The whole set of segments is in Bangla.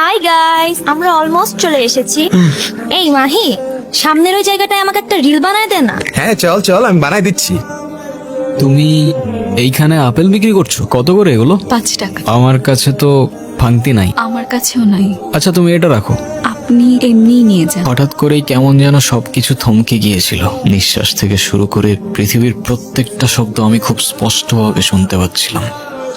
হাই গাইস, আমরা অলমোস্ট চলে এসেছি। এই মাহি, সামনের ওই জায়গাটায় আমাকে একটা রিল বানায় দে না। হ্যাঁ চল চল, আমি বানাই দিচ্ছি। তুমি এইখানে আপেল বিক্রি করছো? কত করে এগুলো? 5 টাকা। আমার কাছে তো ভাঙতি নাই। আমার কাছেও নাই। আচ্ছা তুমি এটা রাখো। আপনি এমনিই নিয়ে যান। হঠাৎ করেই কেমন যেন সবকিছু থমকে গিয়েছিল। নিঃশ্বাস থেকে শুরু করে পৃথিবীর প্রত্যেকটা শব্দ আমি খুব স্পষ্টভাবে শুনতে পাচ্ছিলাম।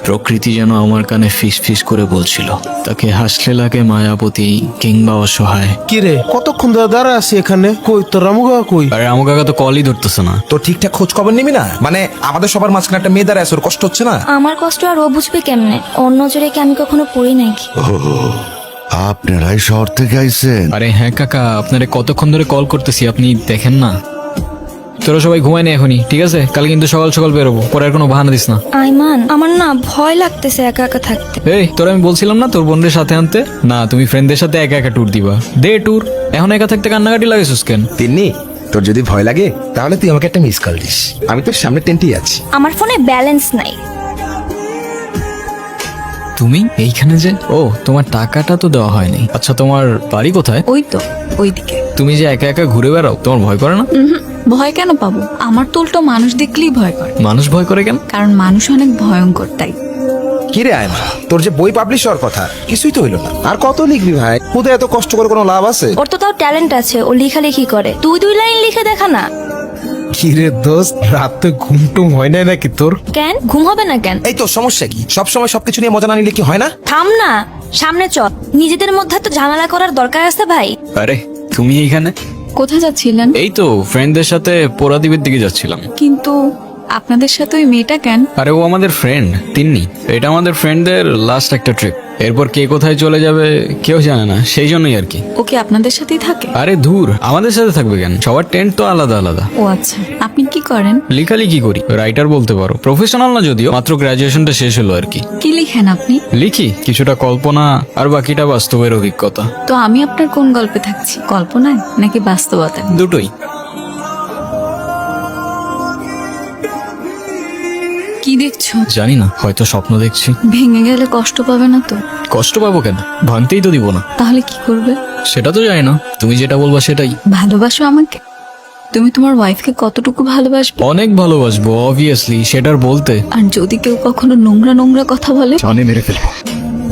প্রকৃতি যেন আমার কানে ফিস ফিস করে বলছিল, তাকে হাসলে লাগে মায়াবতী কিংবা অসহায়। কি রে, কতক্ষণ ধরে দাঁড়া আছি এখানে? কই তোর রামুগা কই? আরে আমার কাকা তো কলই ধরতেছে না। তো ঠিকঠাক খোঁজ খবর নিবি না? মানে আমাদের সবার মাঝখানে একটা মেয়ে দাঁড়ায় আছে, ওর কষ্ট হচ্ছে না? আমার কষ্ট আর ও বুঝবে কেমনে? ওর নজরে কি আমি কখনো পড়ি নাকি? আপনারাই শহর থেকে আইছেন? আরে হ্যাঁ কাকা, আপনারে কতক্ষণ ধরে কল করতেছি, আপনি দেখেন না? তোরা সবাই ঘুমায় না এখনই, ঠিক আছে? কাল কিন্তু সকাল সকাল বেরোবো, পরে আর কোনো বাহানা দিস না। আইমান, আমার না ভয় লাগতেছে একা একা থাকতে। এই তোর আমি বলছিলাম না তোর বোনদের সাথে আনতে? না, তুমি ফ্রেন্ডদের সাথে একা একা ট্যুর দিবা। দে ট্যুর। এখন একা থাকতে কান্নাকাটি লাগেছিস কেন? তিন্নি, তোর যদি ভয় লাগে তাহলে তুই আমাকে একটা মিস কল দিস, আমি তোর সামনে টেন্টেই আছি। আমার ফোনে ব্যালেন্স নাই। তুমি এইখানে যে? ও, তোমার টাকাটা তো দেওয়া হয়নি। আচ্ছা তোমার বাড়ি কোথায়? ওই তো ওইদিকে। তুমি যে একা একা ঘুরে বেড়াও, তোমার ভয় করে না? ভয় কেন পাবো? আমার তো উল্টো মানুষ দেখলেই ভয় করে। মানুষ ভয় করে কেন? কারণ মানুষ অনেক ভয়ঙ্কর, তাই। কি রে আয়মা, তোর যে বই পাবলিশ হওয়ার কথা, কিছুই তো হইলো না। আর কত লিখবি ভাই? খুদে এত কষ্ট করে কোনো লাভ আছে? ওর তো তাও ট্যালেন্ট আছে, ও লেখালেখি করে। তুই 2 লাইন লিখে দেখা না। কি রে দোস্ত, রাত তো ঘুমটুম হয় নাই নাকি তোর? কেন ঘুম হবে না কেন? এই তোর সমস্যা কি? সব সময় সবকিছু নিয়ে মজা না নিলে কি হয় না? থাম না, সামনে চল। নিজেদের মধ্যে তো ঝামেলা করার দরকার আছে ভাই। আরে তুমি এইখানে? কোথায় যাচ্ছিলেন? এই তো ফ্রেন্ডদের সাথে পোড়াদ্বীপের দিকে যাচ্ছিলাম। কিন্তু আপনাদের সাথে ওই মেয়েটা কেন? আরে ও আমাদের ফ্রেন্ড তিন্নি। এটা আমাদের ফ্রেন্ডদের লাস্ট একটা ট্রিপ। এরপর কে কোথায় চলে যাবে কেউ জানে না, সেই জন্যই আর কি। ও কি আপনাদের সাথেই থাকে? আরে ধুর, আমাদের সাথে থাকবে কেন? সবার টেন্ট তো আলাদা আলাদা। ও আচ্ছা, আপনি কি করেন? লেখালেখি করি, রাইটার বলতে পারো। প্রফেশনাল না যদিও, মাত্র গ্রাজুয়েশনটা শেষ হলো আর কি। কি লিখেন আপনি? লিখি কিছুটা কল্পনা, আর বাকিটা বাস্তবের অভিজ্ঞতা। তো আমি আপনার কোন গল্পে থাকছি, কল্পনায় নাকি বাস্তবতায়? দুটোই। কি দেখছো? জানি না, হয়তো স্বপ্ন দেখছি। ভেঙে গেলে কষ্ট পাবে না তো? কষ্ট পাবো কেন? ভাঙতেই তো দিব না। তাহলে কি করবে? সেটা তো জানি না, তুমি যেটা বলবা সেটাই। ভালোবাসো আমাকে? তুমি তোমার ওয়াইফকে কতটুকু ভালোবাসবে? অনেক ভালোবাসবো অবভিয়াসলি, সেটার বলতে। আর যদি কেউ কখনো নোংরা নোংরা কথা বলে? জানে মেরে ফেলবো।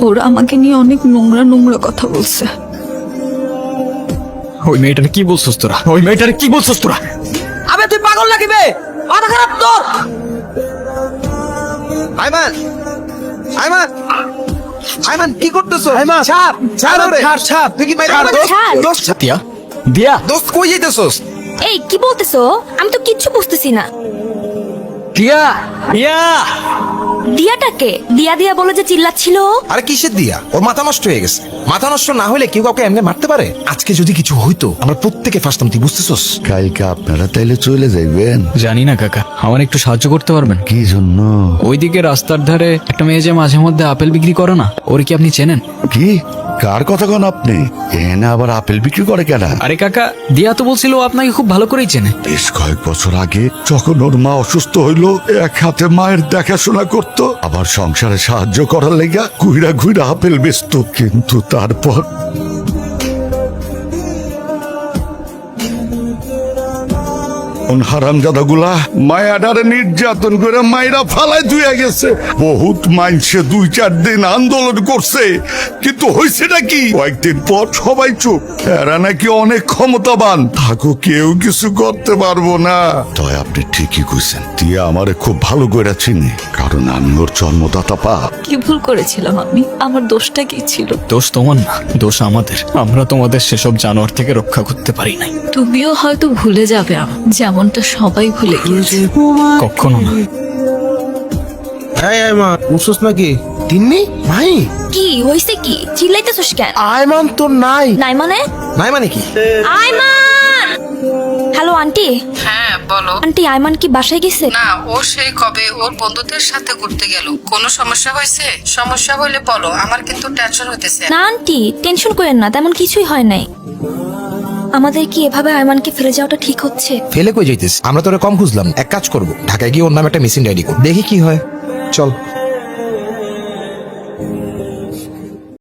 ওরা আমাকে নিয়ে অনেক নোংরা নোংরা কথা বলছে। ওই মেয়েটার কি বলছস তোরা? ওই মেয়েটার কি বলছস তোরা? আবে তুই পাগল নাকি বে? মাথা খারাপ তোর? আয়মান, আয়মান, আয়মান কি করতেছো? আয়মান, ছাড়, ছাড় ওরে। ছাড়, ছাড়। তুই কি মাইরা ছাড়, দোস্ত? ছাড়। দোস্ত, দিয়া দিয়া দোস্ত কই যাইতেছস? এই কি বলতেছো? আমি তো কিচ্ছু বুঝতেছি না। দিয়া দিয়া দিয়াটাকে দিয়া দিয়া বলে যে চিল্লাচ্ছিল ও? আরে কিসের দিয়া? ওর মাথা নষ্ট হয়ে গেছে। মাথা নষ্ট না হলে কেউ কাউকে এমনি মারতে পারে? আজকে যদি কিছু হইতো আমরা প্রত্যেকে ফাঁসতাম, তুই বুঝতেছস? কালকে আপনারা তাইলে চলে যাইবেন? জানি না কাকা, আমার একটু সাহায্য করতে পারবেন? কি জন্য? ওইদিকে রাস্তার ধারে একটা মেয়ে যে মাঝে মধ্যে আপেল বিক্রি করে না, ওর কি আপনি চেনেন? কি কার কথা কন আপনি? এনে আবার আপেল বিক্রি করে কেনা? আরে কাকা, দিয়া তো বলছিল ও আপনাকে খুব ভালো করেই চেনে। বেশ কয়েক বছর আগে যখন ওর মা অসুস্থ হইল, এক হাতে মায়ের দেখাশোনা করত, আবার সংসারে সাহায্য করার লেগা ঘুইরা ঘুইরা আপেল বেচত। কিন্তু তারপর হারামজাদাগুলা মায়াডারে নির্যাতন করে মায়েরা ফালায় ধুয়ে গেছে। বহুত মাইনসে 2-4 দিন আন্দোলন করছে, কিন্তু হয়েছেটা কি? কয়েকদিন পর সবাই চুপ। এরা নাকি অনেক ক্ষমতাবান, থাকো কেউ কিছু করতে পারবো না। তাই আপনি ঠিকই কইছেন, দিয়ে আমারে খুব ভালো করে চিনি, কারণ আমি ওর জন্মদাতা পা। কি ভুল করেছিলাম আমি? আমার দোষটা কি ছিল? দোষ তোমার না, দোষ আমাদের। আমরা তোমাদের সেসব জানোয়ার থেকে রক্ষা করতে পারি নাই। তুমিও হয়তো ভুলে যাবে যেমনটা সবাই ভুলে গিয়েছে। কখনো না। এই আয়মান, বুঝছস নাকি? তিন্নি ভাই, কি হইছে? কি চিল্লাইতেছস কেন? আয়মান তো নাই। নাই মানে? নাই মানে কি? আইমান! Hello aunty. হ্যাঁ বলো। আন্টি, আইমান কি বাসায় গেছে? না, ও সেই কবে ওর বন্ধুদের সাথে ঘুরতে গেল। কোনো সমস্যা হয়েছে? সমস্যা হইলে বলো, আমার কিন্তু টেনশন হইতেছে। না আন্টি, টেনশন করেন না, তেমন কিছুই হয় নাই। আমাদের কি এভাবে আইমানকে ফেলে যাওয়াটা ঠিক হচ্ছে? ফেলে কই যাইতেছ? আমরা তোরে কম খুঁজলাম। এক কাজ করবো, ঢাকায় গিয়ে ওর নামে একটা মিসিং ডায়েরি করব, দেখি কি হয়। চল।